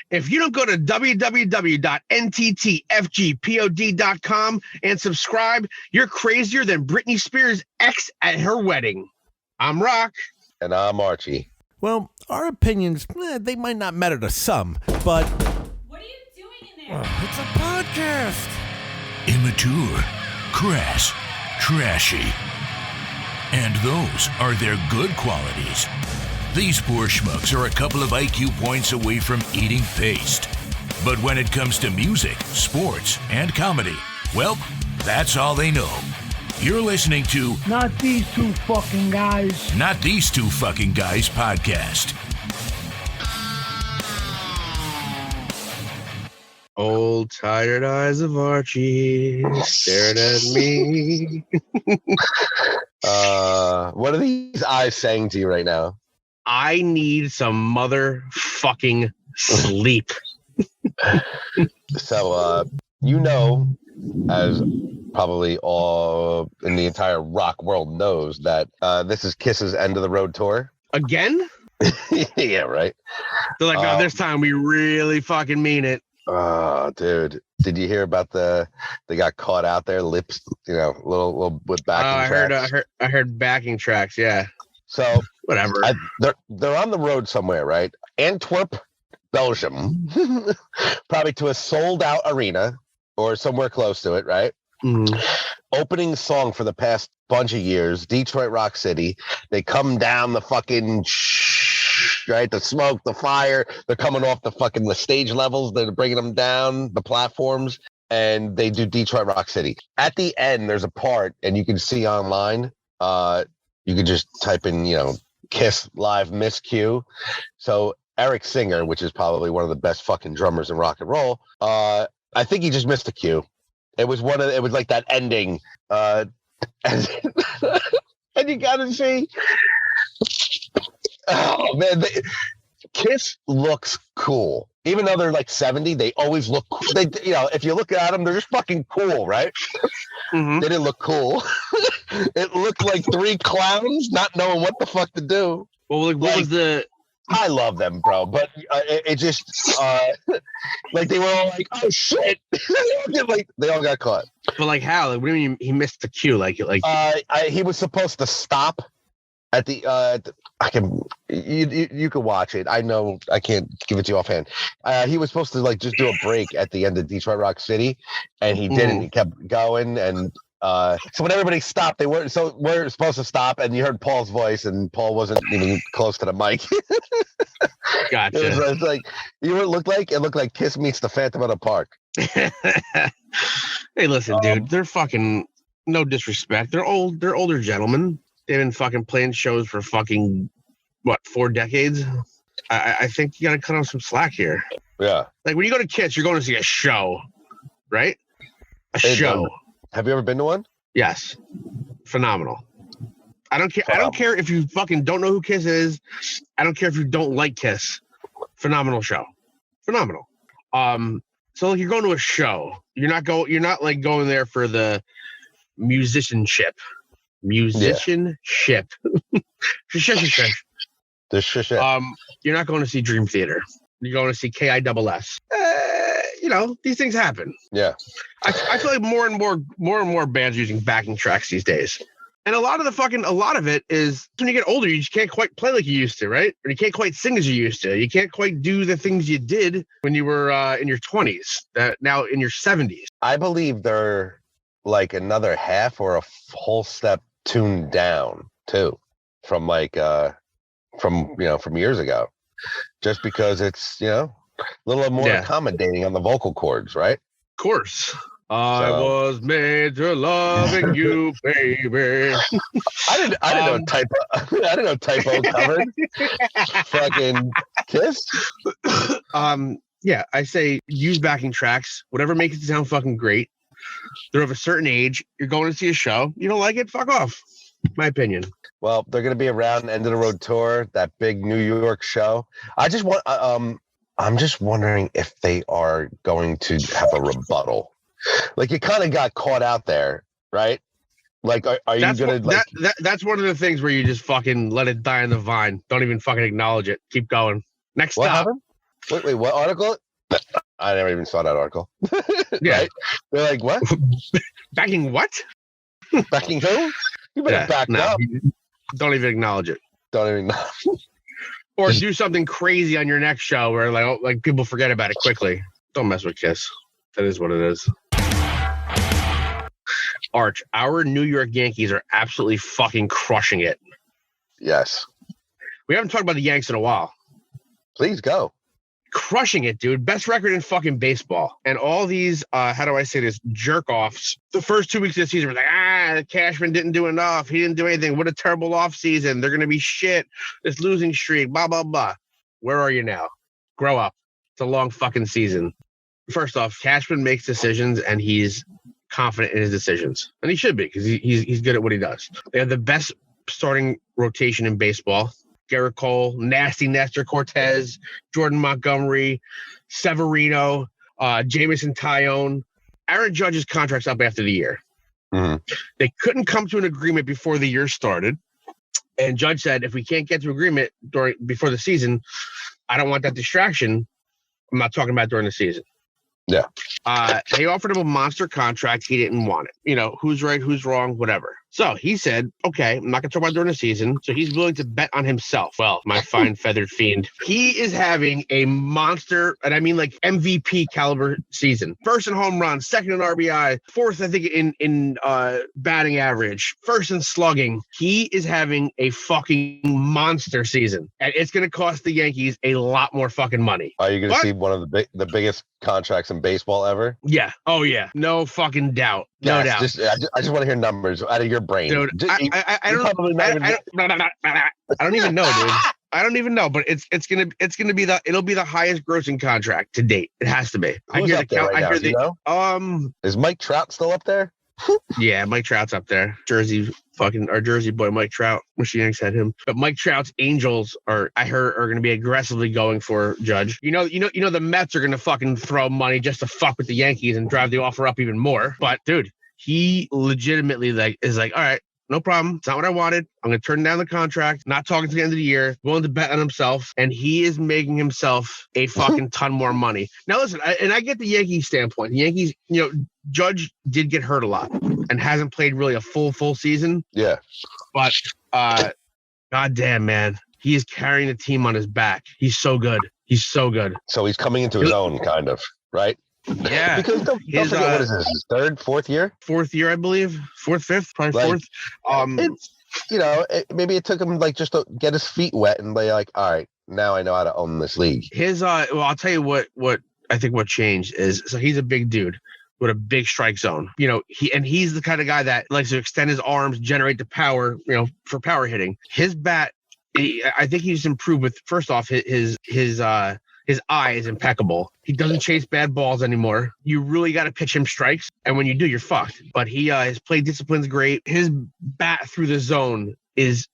If you don't go to www.NTTFGPOD.com and subscribe, you're crazier than Britney Spears' ex at her wedding. I'm Rock. And I'm Archie. Well, our opinions, they might not matter to some, but... What are you doing in there? It's a podcast. Immature, crass, trashy. And those are their good qualities. These poor schmucks are a couple of IQ points away from eating paste. But when it comes to music, sports, and comedy, well, that's all they know. You're listening to Not These Two Fucking Guys. Not These Two Fucking Guys podcast. Old tired eyes of Archie stared at me. What are these eyes saying to you right now? I need some motherfucking sleep. So, as probably all in the entire rock world knows, that this is Kiss's End of the Road tour. Again? Yeah, right. They're like, no, this time we really fucking mean it. Oh, dude. Did you hear about they got caught out there, lips, little with backing tracks? I heard backing tracks, yeah. So whatever. They're on the road somewhere, right? Antwerp, Belgium, probably to a sold-out arena or somewhere close to it, right? Mm. Opening song for the past bunch of years, Detroit Rock City. They come down the fucking right, the smoke, the fire. They're coming off the stage levels. They're bringing them down the platforms, and they do Detroit Rock City. At the end, there's a part, and you can see online. You could just type in, Kiss live miscue. So Eric Singer, which is probably one of the best fucking drummers in rock and roll, I think he just missed a cue. It was like that ending, and you gotta see. Oh man, Kiss looks cool. Even though they're like 70, they always look cool. They, if you look at them, they're just fucking cool, right? Mm-hmm. They didn't look cool. It looked like three clowns not knowing what the fuck to do. Well, what was the... I love them, bro, but it just like they were all like, "Oh shit!" they all got caught. But like how? Like, what do you mean he missed the cue? He was supposed to stop at the. You can watch it. I know I can't give it to you offhand. He was supposed to just do a break at the end of Detroit Rock City, and he didn't. He kept going, and so when everybody stopped, we're supposed to stop, and you heard Paul's voice, and Paul wasn't even close to the mic. Gotcha. It was like, you know what it looked like? It looked like Kiss meets the Phantom of the Park. Hey, listen, dude, they're fucking, no disrespect. They're older gentlemen. They've been fucking playing shows for fucking, 4 decades? I think you gotta cut off some slack here. Yeah. Like, when you go to Kiss, you're going to see a show, right? Show. Have you ever been to one? Yes. Phenomenal. I don't care. I don't care if you fucking don't know who Kiss is. I don't care if you don't like Kiss. Phenomenal show. Phenomenal. So like you're going to a show. You're not like going there for the musicianship. Musicianship. The shit. You're not going to see Dream Theater. You're going to see KISS. These things happen. Yeah. I feel like more and more bands are using backing tracks these days. And a lot of it is when you get older, you just can't quite play like you used to, right? Or you can't quite sing as you used to. You can't quite do the things you did when you were in your 20s, that now in your 70s. I believe they're like another half or a whole step tuned down too from from years ago, just because it's, a little more accommodating on the vocal cords, right? Of course. I was made to loving you, baby. I didn't know typo covered. Fucking Kiss. Yeah, I say use backing tracks. Whatever makes it sound fucking great. They're of a certain age. You're going to see a show. You don't like it? Fuck off. My opinion. Well, they're going to be around End of the Road tour, that big New York show. I'm just wondering if they are going to have a rebuttal. Like, you kind of got caught out there, right? Like, are you going to... That's one of the things where you just fucking let it die on the vine. Don't even fucking acknowledge it. Keep going. Next what stop. Happened? Wait, what article? I never even saw that article. Yeah. Right? They're like, what? Backing what? Backing who? You better back up. Don't even acknowledge it. Don't even know. Or do something crazy on your next show where like people forget about it quickly. Don't mess with Kiss. That is what it is. Arch, our New York Yankees are absolutely fucking crushing it. Yes. We haven't talked about the Yanks in a while. Please go. Crushing it, dude. Best record in fucking baseball. And all these, how do I say this, jerk-offs. The first 2 weeks of the season were like, Cashman didn't do enough. He didn't do anything. What a terrible offseason. They're going to be shit. This losing streak, blah, blah, blah. Where are you now? Grow up. It's a long fucking season. First off, Cashman makes decisions, and he's confident in his decisions. And he should be, because he's good at what he does. They have the best starting rotation in baseball. Garrett Cole, Nasty Nestor Cortez, Jordan Montgomery, Severino, Jamison Tyone. Aaron Judge's contract's up after the year. Mm-hmm. They couldn't come to an agreement before the year started. And Judge said, if we can't get to agreement before the season, I don't want that distraction. I'm not talking about during the season. Yeah. They offered him a monster contract. He didn't want it. You know, who's right, who's wrong, whatever. So he said, okay, I'm not going to talk about during the season. So he's willing to bet on himself. Well, my fine feathered fiend. He is having a monster, and I mean like MVP caliber season. First in home runs, second in RBI, fourth, I think, in batting average, first in slugging. He is having a fucking monster season. And it's going to cost the Yankees a lot more fucking money. Are you going to see one of the biggest contracts in baseball ever? Yeah. Oh, yeah. No fucking doubt. No doubt. I just want to hear numbers out of your brain. Dude, I don't even know, dude. I don't even know, but it'll be the highest grossing contract to date. It has to be. Who's up there right now? Is Mike Trout still up there? Yeah, Mike Trout's up there. Our Jersey boy Mike Trout. Wish the Yanks had him. But Mike Trout's Angels are going to be aggressively going for Judge. You know the Mets are going to fucking throw money just to fuck with the Yankees and drive the offer up even more. But dude, he legitimately is like, all right, no problem. It's not what I wanted. I'm going to turn down the contract. Not talking to the end of the year. Willing to bet on himself. And he is making himself a fucking ton more money. Now, listen, I get the Yankees standpoint. The Yankees, Judge did get hurt a lot and hasn't played really a full season. Yeah. But, goddamn, man, he is carrying the team on his back. He's so good. So he's coming into his own, kind of, right? Yeah. Because don't forget, what is this? His third, fourth year? Fourth year, I believe. Fourth, fifth, probably fourth. Maybe it took him just to get his feet wet and be like, all right, now I know how to own this league. Well, I'll tell you what I think what changed is, so he's a big dude with a big strike zone. He's the kind of guy that likes to extend his arms, generate the power, for power hitting. His bat, I think he's improved with, first off, his eye is impeccable. He doesn't chase bad balls anymore. You really got to pitch him strikes, and when you do, you're fucked. But his play discipline's great. His bat through the zone is,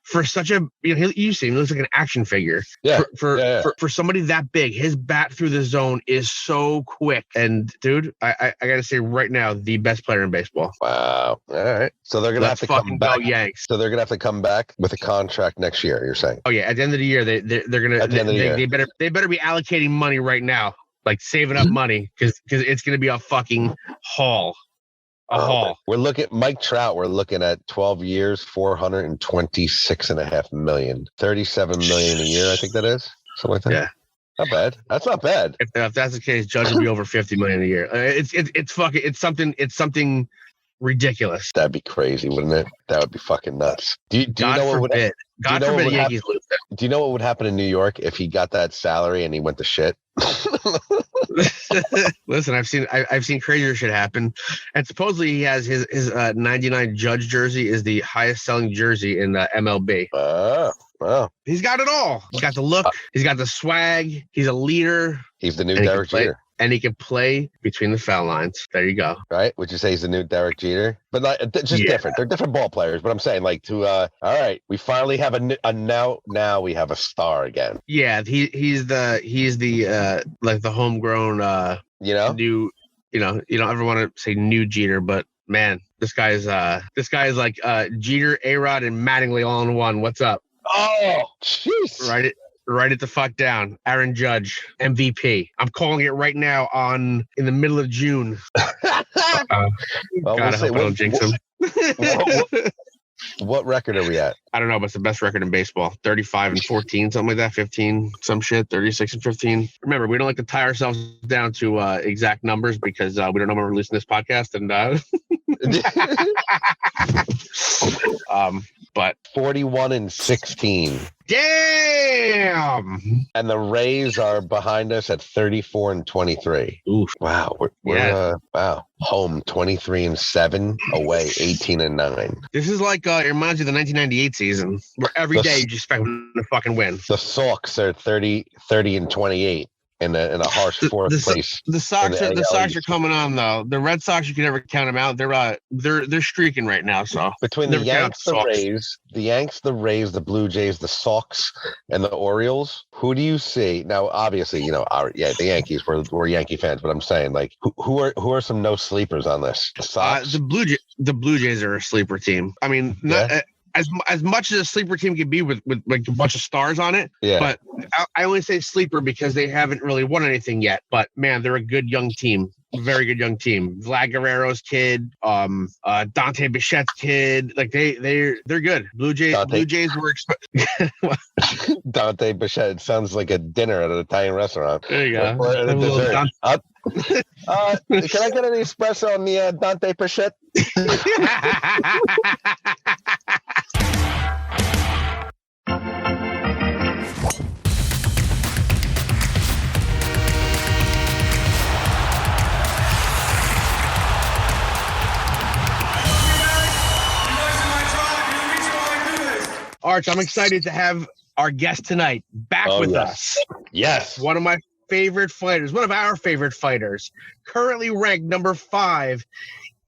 for such a, you see him, he looks like an action figure. Yeah. For somebody that big, his bat through the zone is so quick. And dude, I gotta say right now, the best player in baseball. Wow. All right. So they're gonna have to come back. Yanks. So they're gonna have to come back with a contract next year. You're saying? Oh yeah. At the end of the year, they're gonna. At the end of the year. They better be allocating money right now, like saving up money, because it's gonna be a fucking haul. Haul. We're looking at Mike Trout. We're looking at 12 years, $426.5 million, $37 million a year. I think that is something like that. Yeah, not bad. That's not bad. If that's the case, Judge will be over $50 million a year. It's something ridiculous. That'd be crazy, wouldn't it? That would be fucking nuts. Do you know what would happen? God forbid the Yankees lose that. Do you know what would happen in New York if he got that salary and he went to shit? Listen, I've seen crazier shit happen, and supposedly he has his 99 Judge jersey is the highest selling jersey in the MLB. Wow. He's got it all. He's got the look. He's got the swag. He's a leader. He's the new Derek Jeter. And he can play between the foul lines. There you go. Right? Would you say he's the new Derek Jeter? But just different. They're different ball players. But I'm saying, all right, we finally have now we have a star again. Yeah, he's the like the homegrown new, you don't ever want to say new Jeter, but man, this guy is like Jeter, A-Rod, and Mattingly all in one. What's up? Oh, jeez. Right? Write it the fuck down. Aaron Judge, MVP. I'm calling it right now in the middle of June. Well, God, I hope I don't jinx him. What record are we at? I don't know, but it's the best record in baseball. 35-14, something like that. 15, some shit. 36-15. Remember, we don't like to tie ourselves down to exact numbers because we don't know when we're releasing this podcast. And but 41-16. Damn. And the Rays are behind us at 34-23. Oof. Wow. We're home 23-7, away 18-9. This is like it reminds you of the 1998 season where every day you just expect them to fucking win. The Sox are 30-28. In a harsh fourth place. The Sox are coming on though. The Red Sox, you can never count them out. They're streaking right now. So between the Yanks, the Rays, the Blue Jays, the Sox, and the Orioles, who do you see now? Obviously, the Yankees. We're Yankee fans, but I'm saying like who are some no sleepers on this? The Sox, the Blue Jays are a sleeper team. I mean, as much as a sleeper team can be with like a bunch of stars on it. Yeah. But I only say sleeper because they haven't really won anything yet. But man, they're a good young team. Very good young team. Vlad Guerrero's kid, Dante Bichette's kid. Like they're good. Blue Jays were Dante Bichette sounds like a dinner at an Italian restaurant. There you go. Or a dessert. Can I get an espresso on the Dante Bichette? Arch, I'm excited to have our guest tonight back with us. Yes. One of our favorite fighters, currently ranked number 5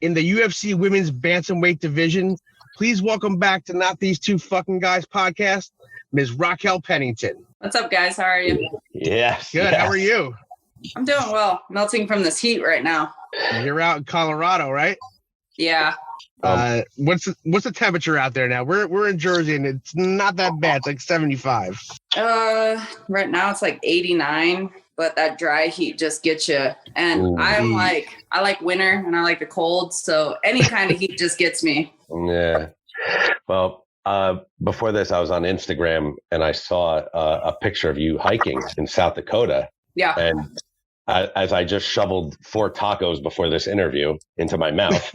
in the UFC women's bantamweight division. Please welcome back to Not These Two Fucking Guys podcast, Ms. Raquel Pennington. What's up, guys? How are you? Yes. Good. Yes. How are you? I'm doing well. Melting from this heat right now. You're out in Colorado, right? Yeah. What's the temperature out there now? We're in Jersey and it's not that bad. It's like 75. Right now it's like 89, but that dry heat just gets you. And I like winter and I like the cold, so any kind of heat just gets me. Yeah. Well, before this, I was on Instagram and I saw a picture of you hiking in South Dakota. Yeah. And as I just shoveled 4 tacos before this interview into my mouth,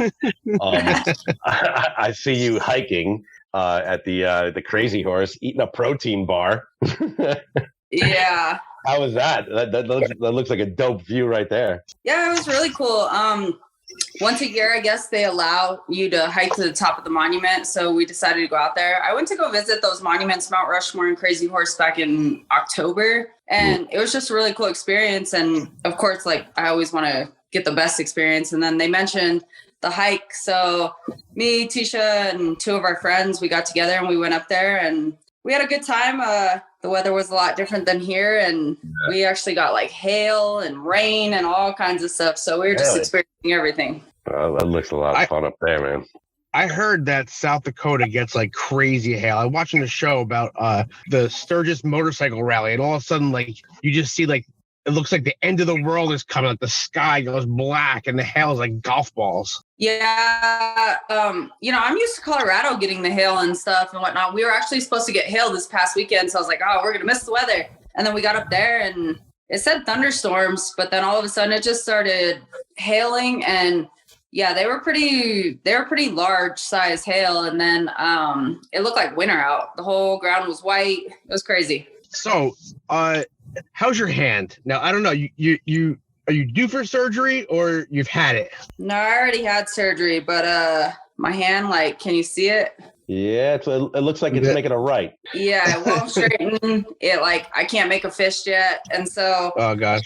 I see you hiking at the Crazy Horse, eating a protein bar. Yeah. How was that? That looks like a dope view right there. Yeah, it was really cool. Once a year, I guess they allow you to hike to the top of the monument. So we decided to go out there. I went to go visit those monuments, Mount Rushmore and Crazy Horse, back in October. And it was just a really cool experience. And of course, like I always want to get the best experience. And then they mentioned the hike. So me, Tisha, and 2 of our friends, we got together and we went up there and we had a good time. The weather was a lot different than here. And we actually got like hail and rain and all kinds of stuff. So we were just experiencing everything. Oh, that looks a lot of fun up there, man. I heard that South Dakota gets like crazy hail. I'm watching a show about the Sturgis motorcycle rally, and all of a sudden, like you just see like it looks like the end of the world is coming. Like the sky goes black, and the hail is like golf balls. Yeah, I'm used to Colorado getting the hail and stuff and whatnot. We were actually supposed to get hail this past weekend, so I was like, oh, we're gonna miss the weather. And then we got up there, and it said thunderstorms, but then all of a sudden it just started hailing and. Yeah, they were pretty large size hail. And then it looked like winter out. The whole ground was white. It was crazy. So how's your hand? Now, I don't know. You are you due for surgery or you've had it? No, I already had surgery, but my hand, like, can you see it? Yeah, it looks like it's making a right. Yeah, it won't straighten. I can't make a fist yet. And so. Oh, gosh.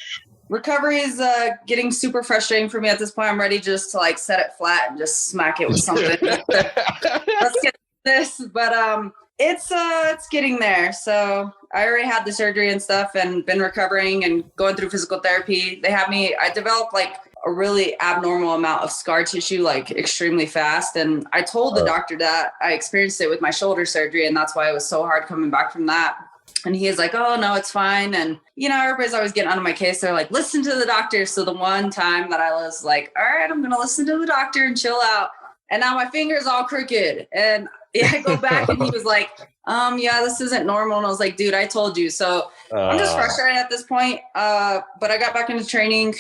Recovery is getting super frustrating for me at this point. I'm ready just to like set it flat and just smack it with something. Let's get this, but it's getting there. So I already had the surgery and stuff and been recovering and going through physical therapy. I developed like a really abnormal amount of scar tissue, like extremely fast. And I told the doctor that I experienced it with my shoulder surgery, and that's why it was so hard coming back from that. And he is like, oh, no, it's fine. And, you know, everybody's always getting on my case. They're like, listen to the doctor. So the one time that I was like, all right, I'm going to listen to the doctor and chill out. And now my finger's all crooked. And I go back and he was like, yeah, this isn't normal. And I was like, dude, I told you. So I'm just frustrated at this point. But I got back into training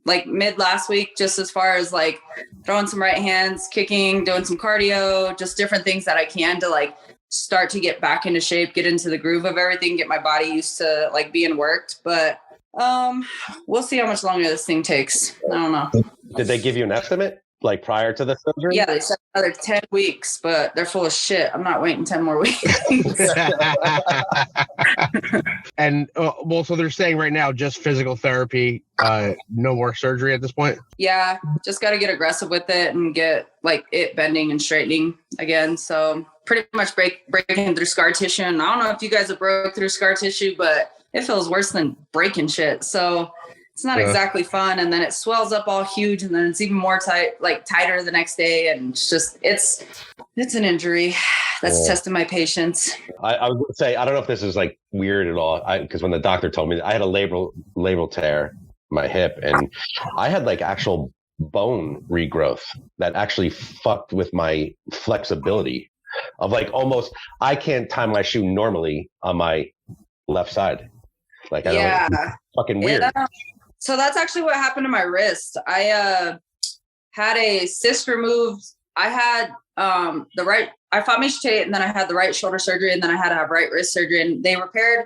like mid last week, just as far as like throwing some right hands, kicking, doing some cardio, just different things that I can to like start to get back into shape, get into the groove of everything, get my body used to like being worked. But we'll see how much longer this thing takes. I don't know. Did they give you an estimate like prior to the surgery? Yeah, they said another 10 weeks, but they're full of shit. I'm not waiting 10 more weeks. And well, so they're saying right now just physical therapy, no more surgery at this point. Yeah, just got to get aggressive with it and get like it bending and straightening again. So pretty much breaking through scar tissue. And I don't know if you guys have broke through scar tissue, but it feels worse than breaking shit. So it's not exactly fun. And then it swells up all huge, and then it's even more tighter the next day. And it's just, it's an injury that's testing my patience. I was going to say, I don't know if this is like weird at all. Because when the doctor told me, I had a labral tear in my hip, and I had like actual bone regrowth that actually fucked with my flexibility of like almost, I can't tie my shoe normally on my left side. Like, I don't know, fucking weird. So that's actually what happened to my wrist. I had a cyst removed. I had I fought and then I had the right shoulder surgery, and then I had to have right wrist surgery, and they repaired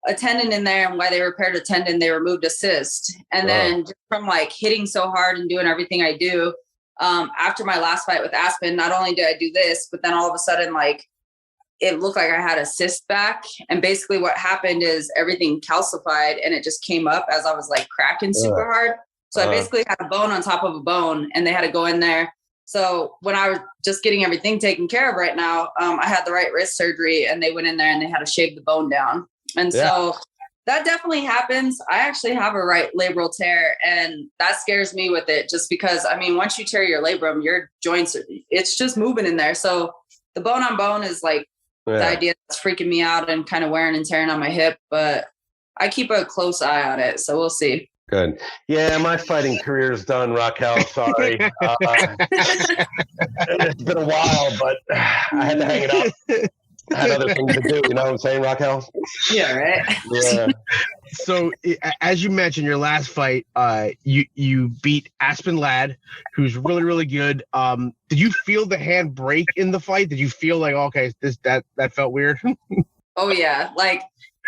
a tendon in there. And while they repaired a tendon, they removed a cyst. And then just from like hitting so hard and doing everything I do, after my last fight with Aspen, not only did I do this, but then all of a sudden, like, it looked like I had a cyst back. And basically what happened is everything calcified, and it just came up as I was like cracking super hard. So I basically had a bone on top of a bone, and they had to go in there. So when I was just getting everything taken care of right now, I had the right wrist surgery, and they went in there and they had to shave the bone down. And so that definitely happens. I actually have a right labral tear, and that scares me with it, just because, I mean, once you tear your labrum, your joints, it's just moving in there. So the bone on bone is like the idea that's freaking me out and kind of wearing and tearing on my hip, but I keep a close eye on it. So we'll see. Good. Yeah, my fighting career is done, Raquel. Sorry. It's been a while, but I had to hang it up. I had other things to do. You know what I'm saying, Raquel? Yeah, right. Yeah. So as you mentioned, your last fight, you beat Aspen Ladd, who's really, really good. Did you feel the hand break in the fight? Did you feel like, okay, that felt weird? Oh yeah. Like,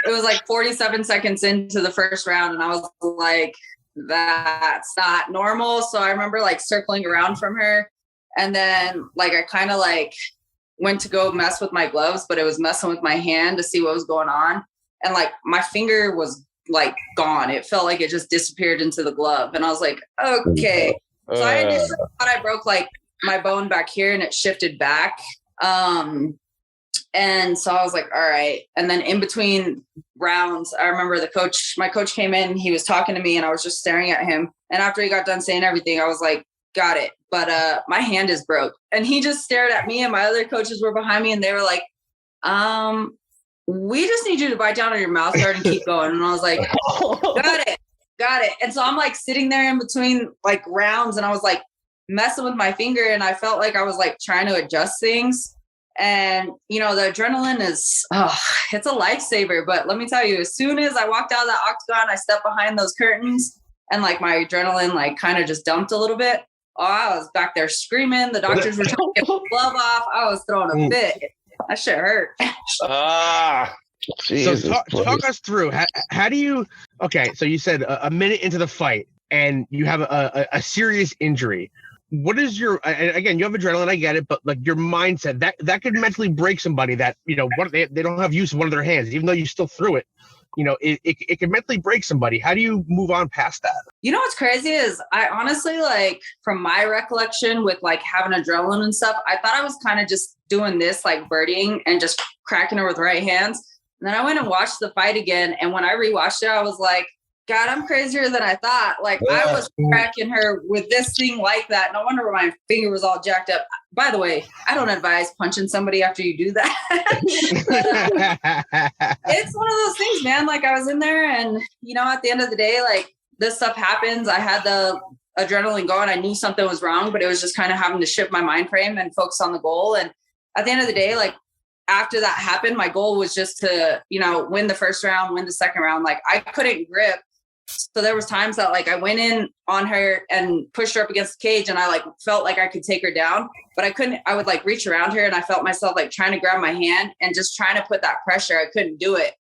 it was like 47 seconds into the first round, and I was like, that's not normal. So I remember like circling around from her, and then like I kind of like went to go mess with my gloves, but it was messing with my hand to see what was going on. And like my finger was like gone. It felt like it just disappeared into the glove. And I was like, okay. So I initially thought I broke like my bone back here, and it shifted back. And so I was like, all right. And then in between rounds, I remember my coach came in, he was talking to me, and I was just staring at him. And after he got done saying everything, I was like, got it. But my hand is broke. And he just stared at me, and my other coaches were behind me, and they were like, we just need you to bite down on your mouth guard and keep going. And I was like, got it. And so I'm like sitting there in between like rounds, and I was like messing with my finger, and I felt like I was like trying to adjust things. And, you know, the adrenaline is, it's a lifesaver. But let me tell you, as soon as I walked out of that octagon, I stepped behind those curtains, and like my adrenaline like kind of just dumped a little bit. Oh, I was back there screaming. The doctors were trying to get my glove off. I was throwing a fit. That shit hurt. So talk us through. How do you, okay, so you said a minute into the fight, and you have a serious injury. What is your, and again, you have adrenaline, I get it, but like your mindset, that could mentally break somebody that, you know, they don't have use of one of their hands, even though you still threw it. You know, it can mentally break somebody. How do you move on past that? You know, what's crazy is I honestly, like, from my recollection with like having adrenaline and stuff, I thought I was kind of just doing this, like birdieing and just cracking her with right hands. And then I went and watched the fight again. And when I rewatched it, I was like, God, I'm crazier than I thought. Like, I was cracking her with this thing like that. No wonder my finger was all jacked up. By the way, I don't advise punching somebody after you do that. But, it's one of those things, man. Like, I was in there and, you know, at the end of the day, like, this stuff happens. I had the adrenaline going. I knew something was wrong, but it was just kind of having to shift my mind frame and focus on the goal. And at the end of the day, like, after that happened, my goal was just to, you know, win the first round, win the second round. Like, I couldn't grip. So there was times that like I went in on her and pushed her up against the cage and I like felt like I could take her down, but I couldn't. I would like reach around her and I felt myself like trying to grab my hand and just trying to put that pressure. I couldn't do it.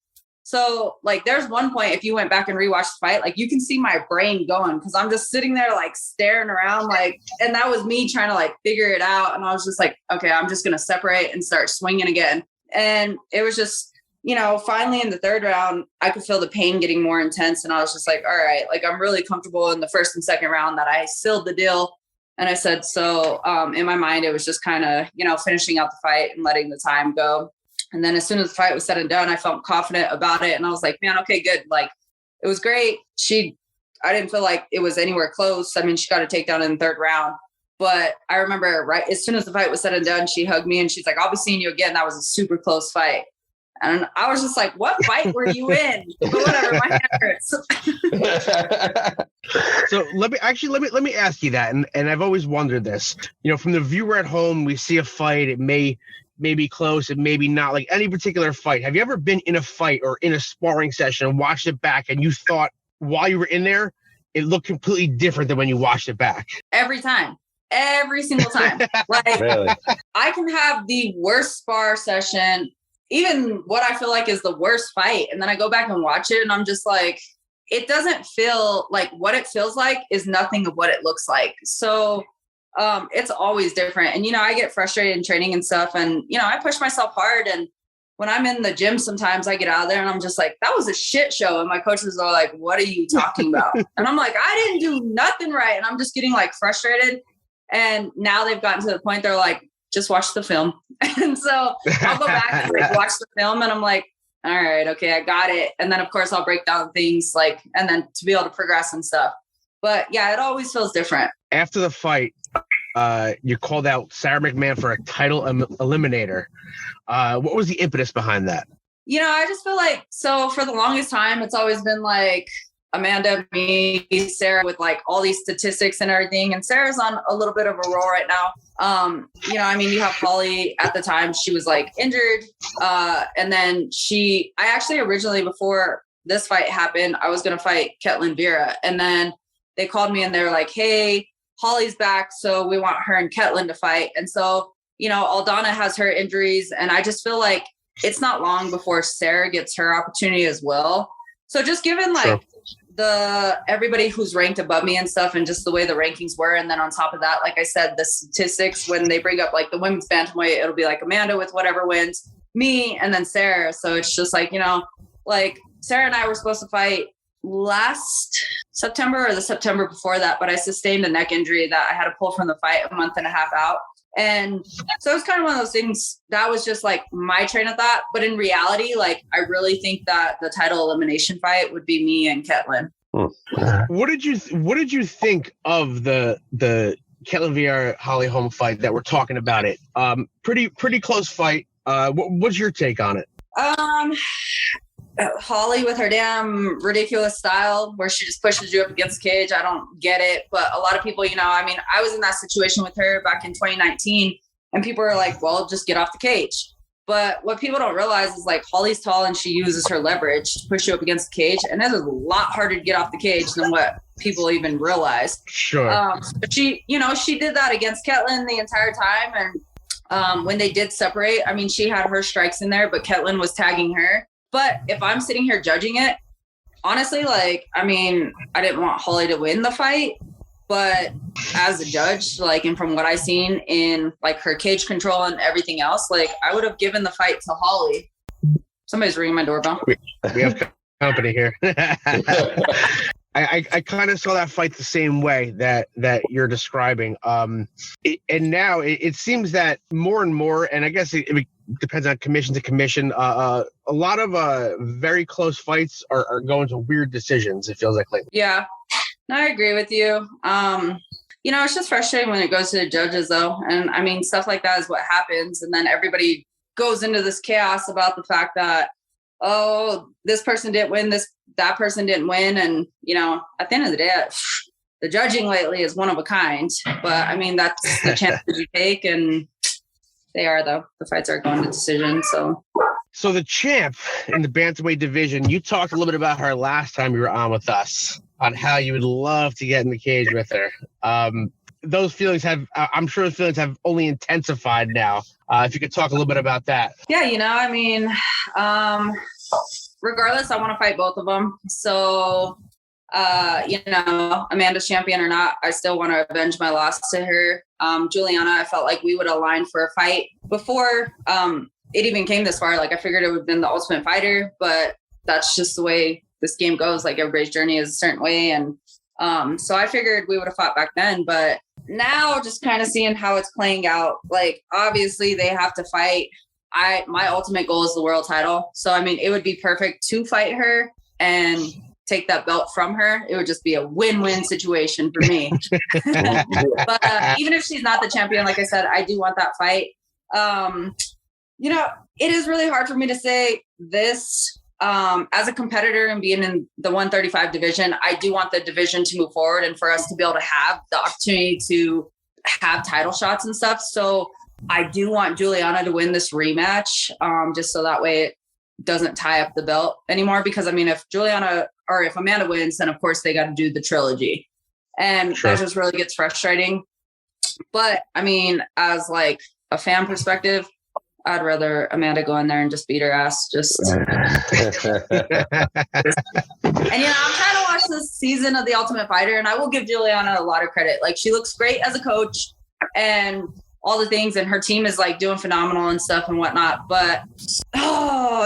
So like there's one point, if you went back and rewatched the fight, like you can see my brain going because I'm just sitting there like staring around like, and that was me trying to like figure it out. And I was just like, okay, I'm just going to separate and start swinging again. And it was just, you know, finally in the third round, I could feel the pain getting more intense. And I was just like, all right, like I'm really comfortable in the first and second round that I sealed the deal. And I said, so in my mind, it was just kind of, you know, finishing out the fight and letting the time go. And then as soon as the fight was said and done, I felt confident about it. And I was like, man, okay, good. Like it was great. I didn't feel like it was anywhere close. I mean, she got a takedown in the third round. But I remember right as soon as the fight was said and done, she hugged me and she's like, I'll be seeing you again. That was a super close fight. And I was just like, what fight were you in? But whatever, my hand hurts. So let me ask you that. And I've always wondered this, you know, from the viewer at home, we see a fight. It may be close. It may be not, like any particular fight. Have you ever been in a fight or in a sparring session and watched it back and you thought while you were in there, it looked completely different than when you watched it back? Every time. Every single time. Like really? I can have the worst spar session, even what I feel like is the worst fight. And then I go back and watch it and I'm just like, it doesn't feel like what it feels like is nothing of what it looks like. So it's always different. And, you know, I get frustrated in training and stuff and, you know, I push myself hard. And when I'm in the gym, sometimes I get out of there and I'm just like, that was a shit show. And my coaches are like, what are you talking about? And I'm like, I didn't do nothing right. And I'm just getting like frustrated. And now they've gotten to the point they're like, just watch the film. And so I'll go back and like watch the film and I'm like, all right, okay, I got it. And then of course I'll break down things like, and then to be able to progress and stuff. But yeah, it always feels different. After the fight, you called out Sarah McMahon for a title eliminator. What was the impetus behind that? You know, I just feel like, so for the longest time, it's always been like, Amanda, me, Sarah, with like all these statistics and everything. And Sarah's on a little bit of a roll right now. You know, I mean, you have Holly at the time, she was like injured. And then I actually originally, before this fight happened, I was going to fight Ketlin Vera. And then they called me and they were like, hey, Holly's back. So we want her and Ketlin to fight. And so, you know, Aldana has her injuries. And I just feel like it's not long before Sarah gets her opportunity as well. So just given like, sure, everybody who's ranked above me and stuff and just the way the rankings were. And then on top of that, like I said, the statistics, when they bring up like the women's bantamweight, it'll be like Amanda with whatever wins, me, and then Sarah. So it's just like, you know, like Sarah and I were supposed to fight last September or the September before that, but I sustained a neck injury that I had to pull from the fight a month and a half out. And so it was kind of one of those things that was just like my train of thought. But in reality, like, I really think that the title elimination fight would be me and Ketlin. What did you think of the Ketlin Vera Holly Holm fight that we're talking about it? Pretty close fight. What's your take on it? Holly with her damn ridiculous style where she just pushes you up against the cage. I don't get it. But a lot of people, you know, I mean, I was in that situation with her back in 2019 and people are like, well, just get off the cage. But what people don't realize is like Holly's tall and she uses her leverage to push you up against the cage. And it's a lot harder to get off the cage than what people even realize. Sure. But she did that against Ketlin the entire time. And when they did separate, I mean, she had her strikes in there, but Ketlin was tagging her. But if I'm sitting here judging it, honestly, like, I mean, I didn't want Holly to win the fight, but as a judge, like, and from what I've seen in like her cage control and everything else, like, I would have given the fight to Holly. Somebody's ringing my doorbell. We have company here. I kind of saw that fight the same way that you're describing. And now it seems that more and more, and I guess it depends on commission to commission. A lot of very close fights are going to weird decisions, it feels like lately. Yeah, no, I agree with you. It's just frustrating when it goes to the judges, though. And I mean, stuff like that is what happens. And then everybody goes into this chaos about the fact that, oh, this person didn't win, that person didn't win. And, at the end of the day, the judging lately is one of a kind. But I mean, that's the chances you take. And they are, though. The fights are going to decision. So the champ in the bantamweight division, you talked a little bit about her last time you were on with us, on how you would love to get in the cage with her. Those feelings I'm sure those feelings have only intensified now. If you could talk a little bit about that. Yeah, regardless, I want to fight both of them. So, Amanda's champion or not, I still want to avenge my loss to her. Juliana, I felt like we would align for a fight before it even came this far. Like, I figured it would have been the Ultimate Fighter, but that's just the way this game goes. Like, everybody's journey is a certain way. And so I figured we would have fought back then, but now just kind of seeing how it's playing out, like, obviously they have to fight. My ultimate goal is the world title. So, I mean, it would be perfect to fight her and take that belt from her. It would just be a win-win situation for me. But even if she's not the champion, like I said, I do want that fight. It is really hard for me to say this. As a competitor and being in the 135 division, I do want the division to move forward and for us to be able to have the opportunity to have title shots and stuff. So I do want Juliana to win this rematch, just so that way it doesn't tie up the belt anymore. Because I mean, if Amanda wins, then of course they got to do the trilogy, and that just really gets frustrating. But I mean, as like a fan perspective, I'd rather Amanda go in there and just beat her ass. And, I'm trying to watch this season of The Ultimate Fighter, and I will give Juliana a lot of credit. Like, she looks great as a coach and all the things, and her team is like doing phenomenal and stuff and whatnot. But,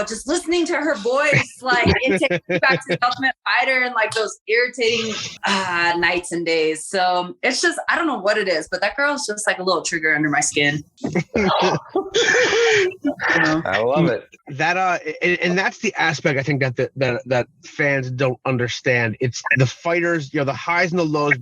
just listening to her voice, like, it takes me back to The Ultimate Fighter and like those irritating nights and days. So it's just, I don't know what it is, but that girl's just like a little trigger under my skin. I love it. That and that's the aspect I think that fans don't understand. It's the fighters, the highs and the lows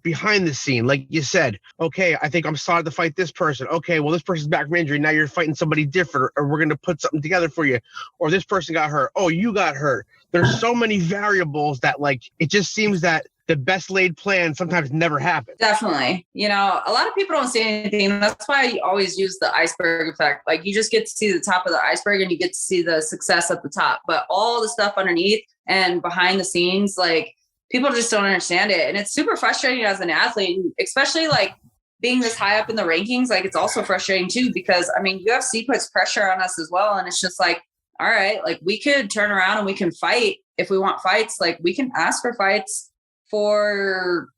behind the scene. Like you said, okay, I think I'm sorry to fight this person. Okay, well, this person's back from injury. Now you're fighting somebody different, or we're going to put something together for you. Or this person got hurt. Oh, you got hurt. There's so many variables that, like, it just seems that the best laid plan sometimes never happens. Definitely. A lot of people don't see anything. That's why I always use the iceberg effect. Like, you just get to see the top of the iceberg and you get to see the success at the top. But all the stuff underneath and behind the scenes, like, people just don't understand it. And it's super frustrating as an athlete, especially like being this high up in the rankings. Like, it's also frustrating too, because I mean, UFC puts pressure on us as well. And it's just like, all right, like, we could turn around and we can fight if we want fights. Like, we can ask for fights for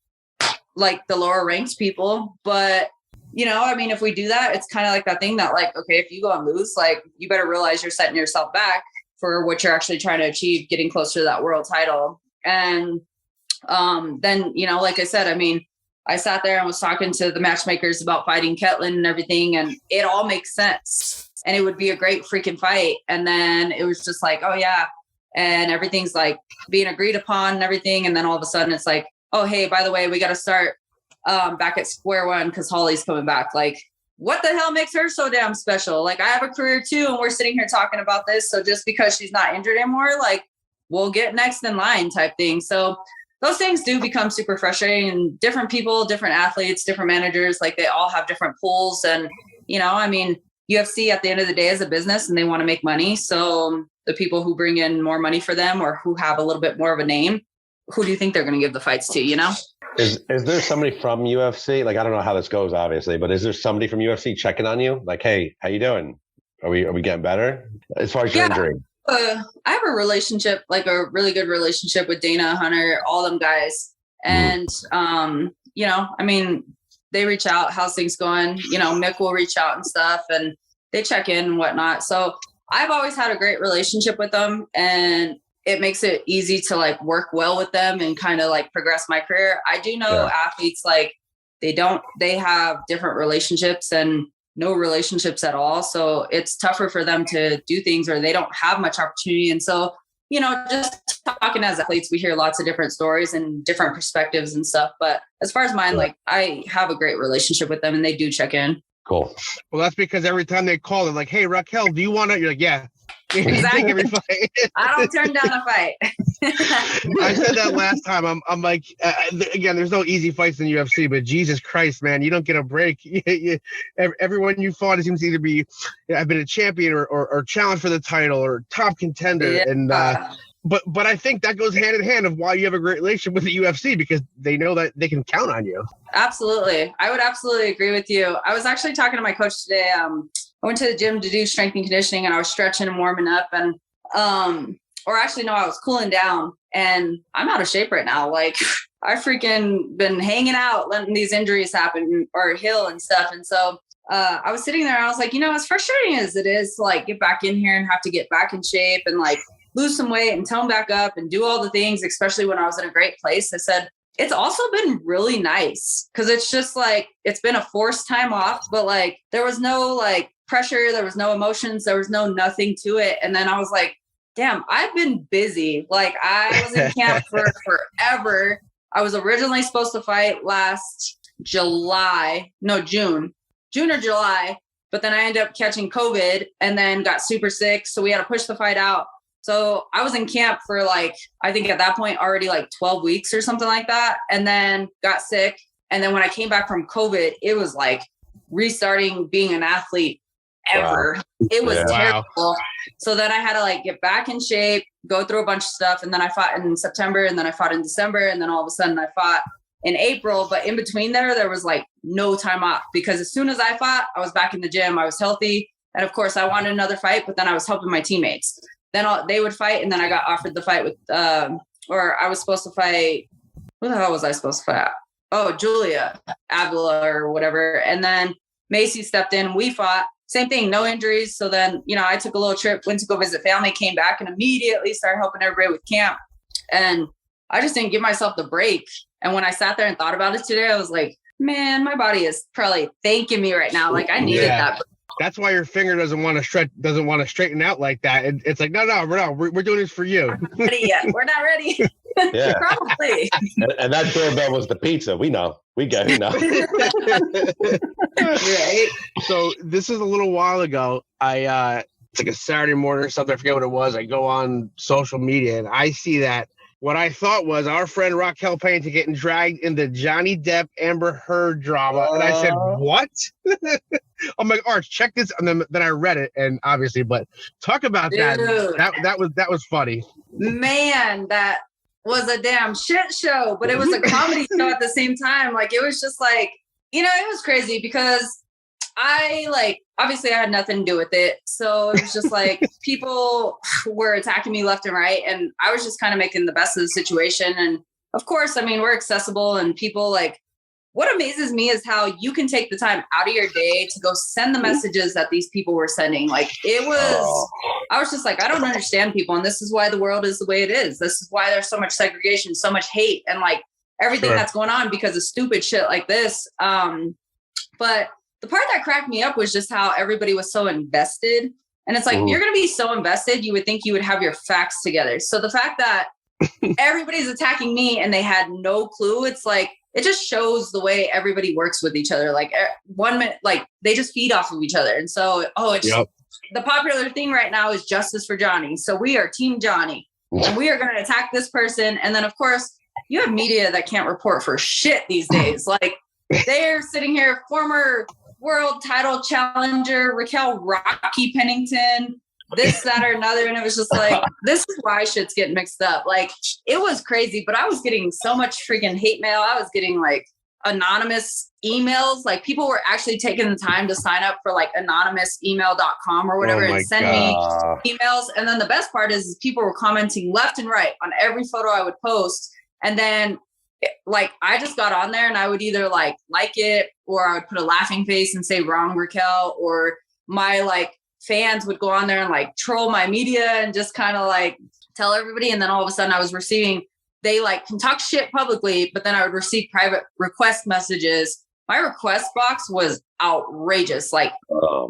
like the lower ranked people. But, I mean, if we do that, it's kind of like that thing that, like, okay, if you go and lose, like, you better realize you're setting yourself back for what you're actually trying to achieve, getting closer to that world title. And then, like I said, I mean, I sat there and was talking to the matchmakers about fighting Ketlin and everything, and it all makes sense. And it would be a great freaking fight. And then it was just like, oh yeah. And everything's like being agreed upon and everything. And then all of a sudden it's like, oh, hey, by the way, we got to start back at square one because Holly's coming back. Like, what the hell makes her so damn special? Like, I have a career too, and we're sitting here talking about this. So just because she's not injured anymore, like, we'll get next in line type thing. So those things do become super frustrating, and different people, different athletes, different managers, like, they all have different pools. And, I mean, UFC at the end of the day is a business and they want to make money. So the people who bring in more money for them or who have a little bit more of a name, who do you think they're going to give the fights to, Is there somebody from UFC? Like, I don't know how this goes, obviously, but is there somebody from UFC checking on you? Like, hey, how you doing? Are we getting better as far as your injury? I have a relationship, like a really good relationship with Dana, Hunter, all them guys. And, I mean, they reach out, how's things going? Mick will reach out and stuff, and they check in and whatnot. So I've always had a great relationship with them, and it makes it easy to like work well with them and kind of like progress my career. I do know athletes, like, they have different relationships, and no relationships at all. So it's tougher for them to do things, or they don't have much opportunity. And so, you know, just talking as athletes, we hear lots of different stories and different perspectives and stuff. But as far as mine, like I have a great relationship with them and they do check in. Cool. Well, that's because every time they call, they're like, "Hey, Raquel, do you want to?" You're like, "Yeah." Exactly. Every fight. I don't turn down a fight. I said that last time. I'm like, again, there's no easy fights in UFC, but Jesus Christ, man, you don't get a break. Everyone you fought seems to either be, I've been a champion or challenged for the title or top contender. Yeah. And but I think that goes hand in hand of why you have a great relationship with the UFC, because they know that they can count on you. Absolutely. I would absolutely agree with you. I was actually talking to my coach today. I went to the gym to do strength and conditioning, and I was stretching and warming up, and or actually no, I was cooling down, and I'm out of shape right now. Like I freaking been hanging out, letting these injuries happen or heal and stuff. And so I was sitting there and I was like, you know, as frustrating as it is to like get back in here and have to get back in shape and like lose some weight and tone back up and do all the things, especially when I was in a great place, I said, it's also been really nice because it's just like, it's been a forced time off, but like there was no like pressure, there was no emotions, there was no nothing to it. And then I was like, damn, I've been busy. Like I was in camp for forever. I was originally supposed to fight last June or July, but then I ended up catching COVID and then got super sick. So we had to push the fight out. So I was in camp for like, I think at that point already like 12 weeks or something like that. And then got sick. And then when I came back from COVID, it was like restarting being an athlete ever. Wow. It was terrible. Wow. So then I had to like get back in shape, go through a bunch of stuff. And then I fought in September, and then I fought in December. And then all of a sudden I fought in April. But in between there was like no time off, because as soon as I fought, I was back in the gym. I was healthy. And of course I wanted another fight, but then I was helping my teammates. Then they would fight. And then I got offered the fight with, or I was supposed to fight. Who the hell was I supposed to fight? Oh, Julia Avila or whatever. And then Macy stepped in and we fought. Same thing, no injuries. So then, you know, I took a little trip, went to go visit family, came back and immediately started helping everybody with camp. And I just didn't give myself the break. And when I sat there and thought about it today, I was like, man, my body is probably thanking me right now. Like I needed that break. That's why your finger doesn't want to straighten out like that. It's like, no, we're doing this for you. We're not ready yet. We're not ready. Yeah. Probably. And that doorbell was the pizza. We know. We know. Right. So this is a little while ago. It's like a Saturday morning or something. I forget what it was. I go on social media and I see that what I thought was our friend Raquel Pennington getting dragged in the Johnny Depp Amber Heard drama. And I said, what? I'm like, Arch, check this. And then I read it, and obviously, but talk about that. That was funny. Man, that was a damn shit show, but it was a comedy show at the same time. Like, it was just like, you know, it was crazy because obviously I had nothing to do with it. So it was just like people were attacking me left and right. And I was just kind of making the best of the situation. And of course, I mean, we're accessible, and people like, what amazes me is how you can take the time out of your day to go send the messages that these people were sending. Like I was just like, I don't understand people. And this is why the world is the way it is. This is why there's so much segregation, so much hate, and like everything that's going on because of stupid shit like this. But the part that cracked me up was just how everybody was so invested. And it's like, you're going to be so invested, you would think you would have your facts together. So the fact that everybody's attacking me and they had no clue, it's like, it just shows the way everybody works with each other. Like 1 minute, like they just feed off of each other. And so, the popular thing right now is justice for Johnny. So we are Team Johnny, and we are going to attack this person. And then of course you have media that can't report for shit these days. Like they're sitting here, former world title challenger Raquel Rocky Pennington, this, that, or another. And it was just like, this is why shit's getting mixed up. Like, it was crazy, but I was getting so much freaking hate mail. I was getting like anonymous emails. Like people were actually taking the time to sign up for like anonymousemail.com or whatever and send me emails. And then the best part is people were commenting left and right on every photo I would post. And then like, I just got on there and I would either like it, or I would put a laughing face and say wrong Raquel, or my like fans would go on there and like troll my media and just kind of like tell everybody. And then all of a sudden I was receiving, they like can talk shit publicly, but then I would receive private request messages my request box was outrageous, like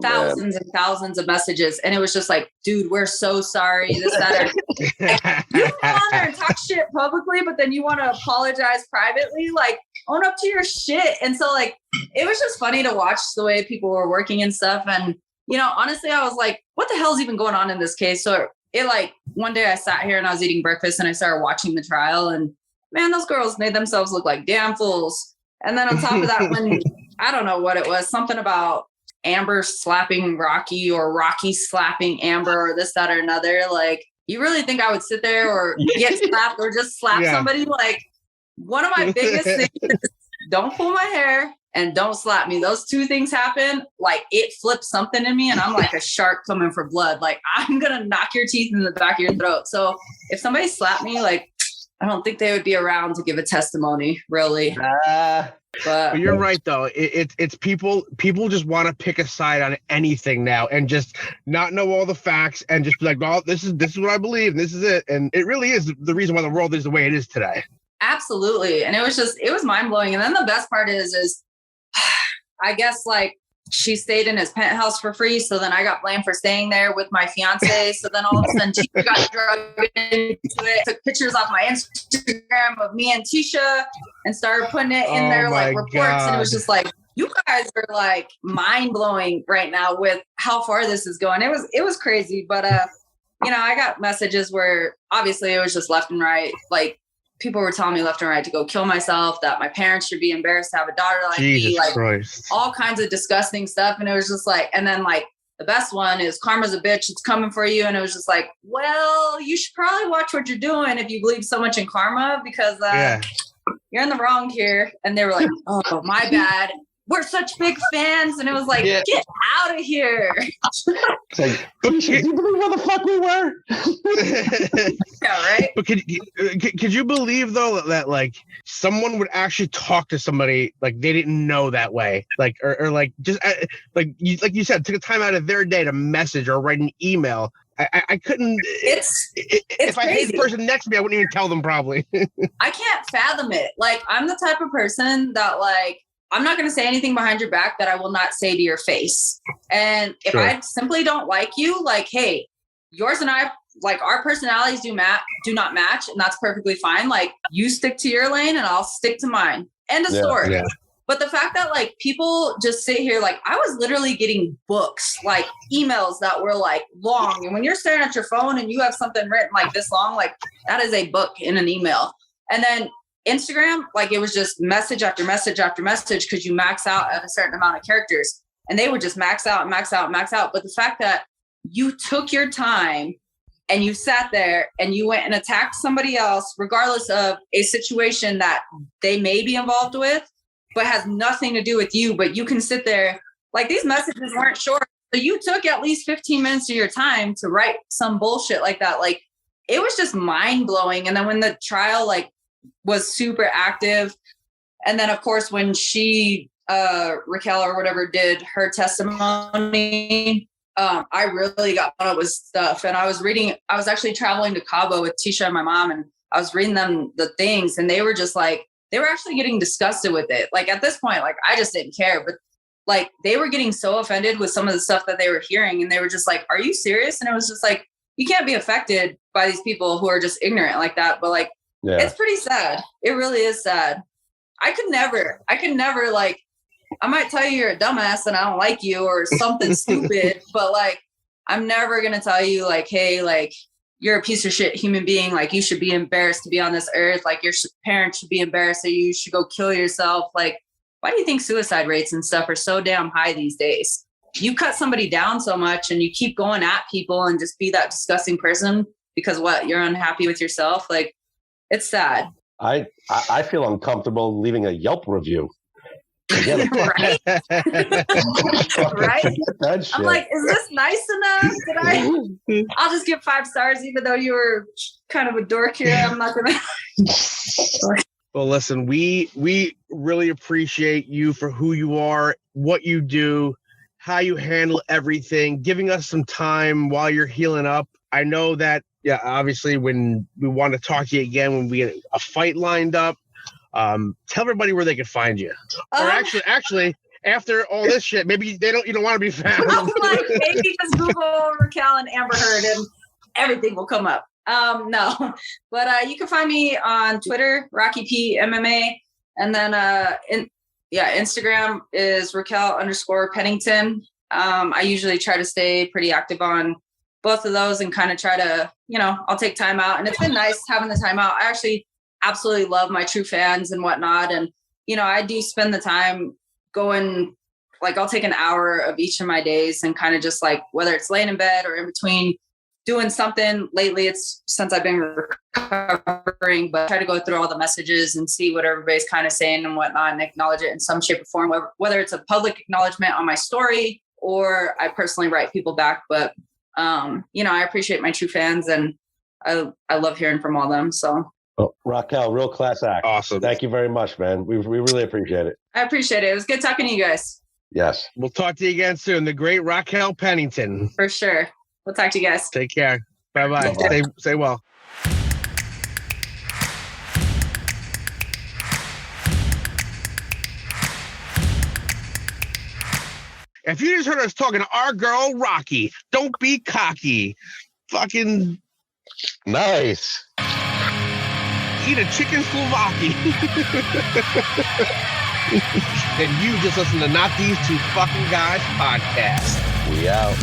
thousands and thousands of messages. And it was just like, dude, we're so sorry. This, that, like, you go on there and talk shit publicly, but then you want to apologize privately, like own up to your shit. And so like, it was just funny to watch the way people were working and stuff. And, you know, honestly, I was like, what the hell's even going on in this case? So it like, one day I sat here and I was eating breakfast and I started watching the trial, and man, those girls made themselves look like damn fools. And then on top of that, when I don't know what it was, something about Amber slapping Rocky or Rocky slapping Amber or this, that, or another. Like, you really think I would sit there or get slapped or just slap somebody? Like, one of my biggest things is don't pull my hair and don't slap me. Those two things happen. Like, it flips something in me and I'm like a shark coming for blood. Like, I'm going to knock your teeth in the back of your throat. So if somebody slapped me, like, I don't think they would be around to give a testimony, really. But you're right, though. It's people just want to pick a side on anything now and just not know all the facts and just be like, well, this is what I believe. And this is it. And it really is the reason why the world is the way it is today. Absolutely. And it was mind blowing. And then the best part is I guess like she stayed in his penthouse for free. So then I got blamed for staying there with my fiance. So then all of a sudden she got drugged into it, took pictures off my Instagram of me and Tisha and started putting it in their like reports. God. And it was just like, you guys are like mind blowing right now with how far this is going. It was crazy. But, you know, I got messages where obviously it was just left and right. Like, people were telling me left and right to go kill myself, that my parents should be embarrassed to have a daughter like me, like Christ. All kinds of disgusting stuff. And it was just like, and then like the best one is karma's a bitch, it's coming for you. And it was just like, well, you should probably watch what you're doing if you believe so much in karma, because you're in the wrong here. And they were like, oh, my bad. We're such big fans. And it was like, get out of here. It's like, do you believe where the fuck we were? Yeah, right. But could you believe, though, that like someone would actually talk to somebody like they didn't know that way? Like, or like just like you said, took a time out of their day to message or write an email. I couldn't. It's if I hate the person next to me, I wouldn't even tell them probably. I can't fathom it. Like, I'm the type of person that like, I'm not going to say anything behind your back that I will not say to your face. And if I simply don't like you, like, hey, yours and I, like, our personalities do not match, and that's perfectly fine. Like, you stick to your lane and I'll stick to mine. End of story. Yeah. But the fact that like people just sit here, like I was literally getting books, like emails that were like long. And when you're staring at your phone and you have something written like this long, like that is a book in an email. And then Instagram, like it was just message after message after message, because you max out at a certain amount of characters, and they would just max out. But the fact that you took your time and you sat there and you went and attacked somebody else, regardless of a situation that they may be involved with, but has nothing to do with you, but you can sit there, like these messages weren't short. So you took at least 15 minutes of your time to write some bullshit like that. Like it was just mind blowing. And then when the trial like was super active, and then of course when she Raquel or whatever did her testimony, I really got caught up with stuff. And I was actually traveling to Cabo with Tisha and my mom, and I was reading them the things, and they were just like, they were actually getting disgusted with it. Like at this point, like I just didn't care, but like they were getting so offended with some of the stuff that they were hearing, and they were just like, are you serious? And it was just like, you can't be affected by these people who are just ignorant like that. But like, It's pretty sad. It really is sad. I could never like, I might tell you you're a dumbass and I don't like you or something stupid, but like, I'm never going to tell you like, hey, like you're a piece of shit human being. Like you should be embarrassed to be on this earth. Like your parents should be embarrassed that you should go kill yourself. Like, why do you think suicide rates and stuff are so damn high these days? You cut somebody down so much and you keep going at people and just be that disgusting person because what, you're unhappy with yourself. Like it's sad. I feel uncomfortable leaving a Yelp review. Right? Right? I'm like, is this nice enough? I'll just give 5 stars, even though you were kind of a dork here. I'm not gonna. Well, listen, we really appreciate you for who you are, what you do, how you handle everything, giving us some time while you're healing up. I know that, yeah, obviously when we want to talk to you again, when we get a fight lined up, Tell everybody where they can find you. Or actually, after all this shit, maybe you don't want to be found. Like, maybe just Google Raquel and Amber Heard and everything will come up. No, but you can find me on Twitter, Rocky P MMA, and then Instagram is Raquel_Pennington. I usually try to stay pretty active on both of those and kind of try to, I'll take time out, and it's been nice having the time out. I actually absolutely love my true fans and whatnot, and I do spend the time going. Like, I'll take an hour of each of my days and kind of just like, whether it's laying in bed or in between doing something. Lately, it's since I've been recovering, but try to go through all the messages and see what everybody's kind of saying and whatnot and acknowledge it in some shape or form, whether it's a public acknowledgement on my story or I personally write people back. But, I appreciate my true fans, and I love hearing from all of them. So. Well, Raquel, real class act. Awesome. Thank you very much, man. We really appreciate it. I appreciate it. It was good talking to you guys. Yes. We'll talk to you again soon. The great Raquel Pennington. For sure. We'll talk to you guys. Take care. Bye-bye. Stay well. If you just heard us talking to our girl, Rocky, don't be cocky. Fucking Nice. eat a chicken Slovaki. Then you just listen to Not These Two Fucking Guys podcast. We out.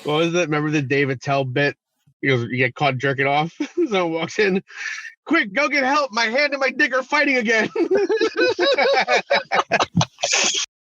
What was it? Remember the Dave Attell bit? He goes, you get caught jerking off. Someone walks in. Quick, go get help. My hand and my dick are fighting again.